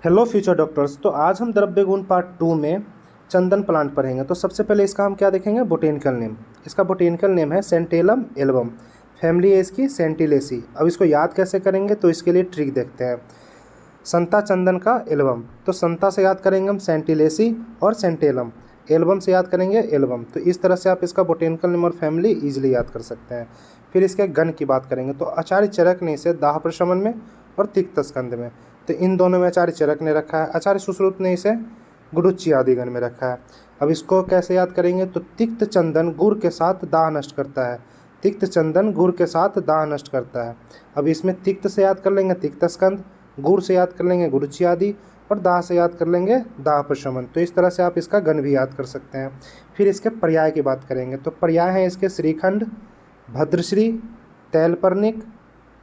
Hello future doctors. तो आज हम द्रव्य गुण पार्ट 2 में चंदन प्लांट पढ़ेंगे। तो सबसे पहले इसका हम क्या देखेंगे, बोटेनिकल नेम। इसका बोटेनिकल नेम है सेंटेलम एल्बम, फैमिली है इसकी सेंटिलेसी। अब इसको याद कैसे करेंगे, तो इसके लिए ट्रिक देखते हैं। संता चंदन का एल्बम, तो संता से याद करेंगे हम सेंटिलेसी, और सेंटेलम एल्बम से याद करेंगे एल्बम। तो इस तरह से आप इसका बोटेनिकल नेम और फैमिली इजीली याद कर सकते हैं। फिर इसके गण की बात करेंगे, तो आचार्य चरक ने इसे दाह प्रशमन में और तिक्त स्कंद में, तो इन दोनों में आचार्य चरक ने रखा है। आचार्य सुश्रुत ने इसे गुरुच्ची आदि गण में रखा है। अब इसको कैसे याद करेंगे, तो तिक्त चंदन गुड़ के साथ दाह नष्ट करता है। तिक्त चंदन गुड़ के साथ दाह नष्ट करता है। अब इसमें तिक्त से याद कर लेंगे तिक्त स्कंद, गुड़ से याद कर लेंगे गुरुच्ची आदि, और दाह से याद कर लेंगे दाह प्रशमन। तो इस तरह से आप इसका गण भी याद कर सकते हैं। फिर इसके पर्याय की बात करेंगे, तो पर्याय हैं इसके श्रीखंड, भद्रश्री, तैलपर्णिक,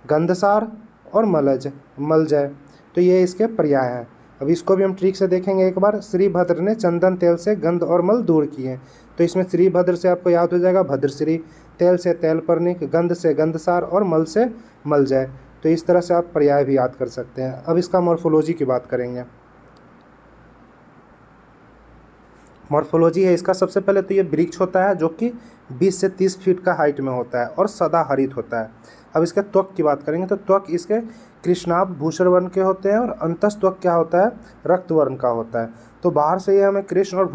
गंधसार और मलजय। तो ये इसके पर्याय हैं। अब इसको भी हम ट्रिक से देखेंगे एक बार। श्रीभद्र ने चंदन तेल से गंध और मल दूर किए। तो इसमें श्रीभद्र से आपको याद हो जाएगा भद्रश्री, तेल से तैलपर्णिक, गंध से गंधसार और मल से मलजय। तो इस तरह से आप पर्याय भी याद कर सकते हैं। अब इसका मॉर्फोलॉजी की बात करेंगे। मॉर्फोलॉजी है इसका, सबसे पहले तो ये वृक्ष होता है जो कि 20 से 30 फीट का हाइट में होता है और सदा हरित होता है। अब इसके त्वक की बात करेंगे, तो त्वक इसके कृष्णाभ भूषण वर्ण के होते हैं, और अंतस्त्वक क्या होता है, रक्त वर्ण का होता है। तो बाहर से ये हमें कृष्ण और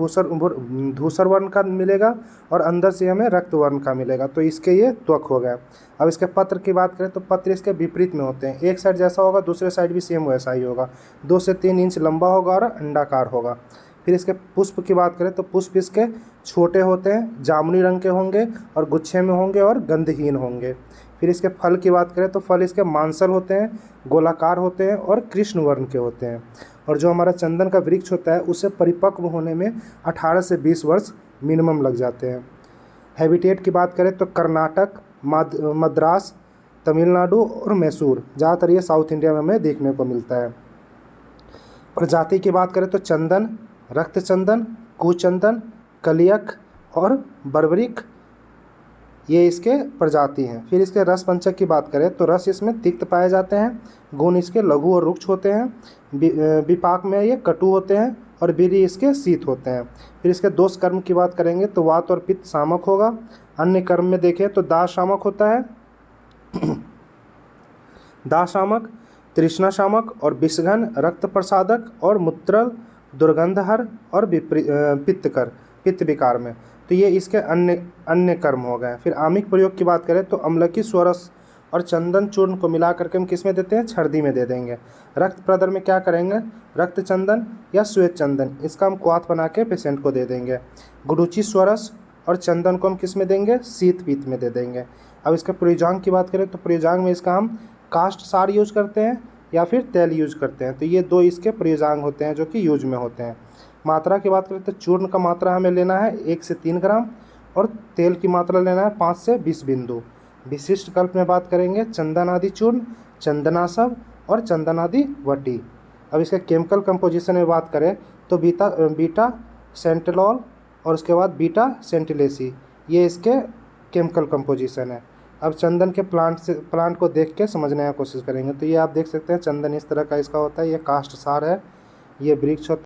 धूसर वर्ण का मिलेगा, और अंदर से हमें रक्त वर्ण का मिलेगा। तो इसके ये त्वक हो गया। अब इसके पत्र की बात करें, तो पत्र इसके विपरीत में होते हैं। एक साइड जैसा होगा, दूसरे साइड भी सेम वैसा ही होगा। 2 से 3 इंच लंबा होगा और अंडाकार होगा। फिर इसके पुष्प की बात करें, तो पुष्प इसके छोटे होते हैं, जामुनी रंग के होंगे और गुच्छे में होंगे और गंधहीन होंगे। फिर इसके फल की बात करें, तो फल इसके मांसल होते हैं, गोलाकार होते हैं और कृष्ण वर्ण के होते हैं। और जो हमारा चंदन का वृक्ष होता है, उसे परिपक्व होने में 18 से 20 वर्ष मिनिमम लग जाते हैं। हैबिटेट की बात करें, तो कर्नाटक, मद्रास, तमिलनाडु और मैसूर, ज़्यादातर ये साउथ इंडिया में हमें देखने को मिलता है। प्रजाति की बात करें, तो चंदन, रक्त चंदन, कुचंदन, कलियक और बर्बरिक, ये इसके प्रजाति हैं। फिर इसके रस पंचक की बात करें, तो रस इसमें तिक्त पाए जाते हैं, गुण इसके लघु और रुक्ष होते हैं, विपाक में ये कटु होते हैं, और बीरी इसके शीत होते हैं। फिर इसके दोष कर्म की बात करेंगे, तो वात और पित्त शामक होगा। अन्य कर्म में देखें तो दाह शामक होता है, दाह शामक, तृष्णा शामक और विषघन, रक्त प्रसादक और मूत्रल, दुर्गंधहर और पित्त विकार में। तो ये इसके अन्य कर्म हो गए। फिर आमिक प्रयोग की बात करें, तो अम्लकी स्वरस और चंदन चूर्ण को मिला करके हम किस में देते हैं, छर्दी में दे देंगे। रक्त प्रदर में क्या करेंगे, रक्त चंदन या श्वेत चंदन, इसका हम क्वाथ बना के पेशेंट को दे देंगे। गुरुचि स्वरस और चंदन को हम किस में देंगे, शीत पीत में दे देंगे। अब इसके प्रयोजांग की बात करें, तो प्रयोजांग में इसका हम काष्ठ सार यूज करते हैं या फिर तेल यूज करते हैं। तो ये 2 इसके प्रयोजांग होते हैं जो कि यूज में होते हैं। मात्रा की बात करें, तो चूर्ण का मात्रा हमें लेना है 1 से 3 ग्राम, और तेल की मात्रा लेना है 5 से 20 बिंदु। विशिष्ट कल्प में बात करेंगे, चंदन आदि चूर्ण, चंदनासव और चंदनादि वटी। अब इसके केमिकल कंपोजिशन में बात करें, तो बीटा सेंटेलॉल और उसके बाद बीटा सेंटिलेसी, ये इसके केमिकल कंपोजिशन है। अब चंदन के प्लांट को देख के समझने की कोशिश करेंगे। तो ये आप देख सकते हैं, चंदन इस तरह का इसका होता है, ये काष्ठ सार है, ये वृक्ष होता है।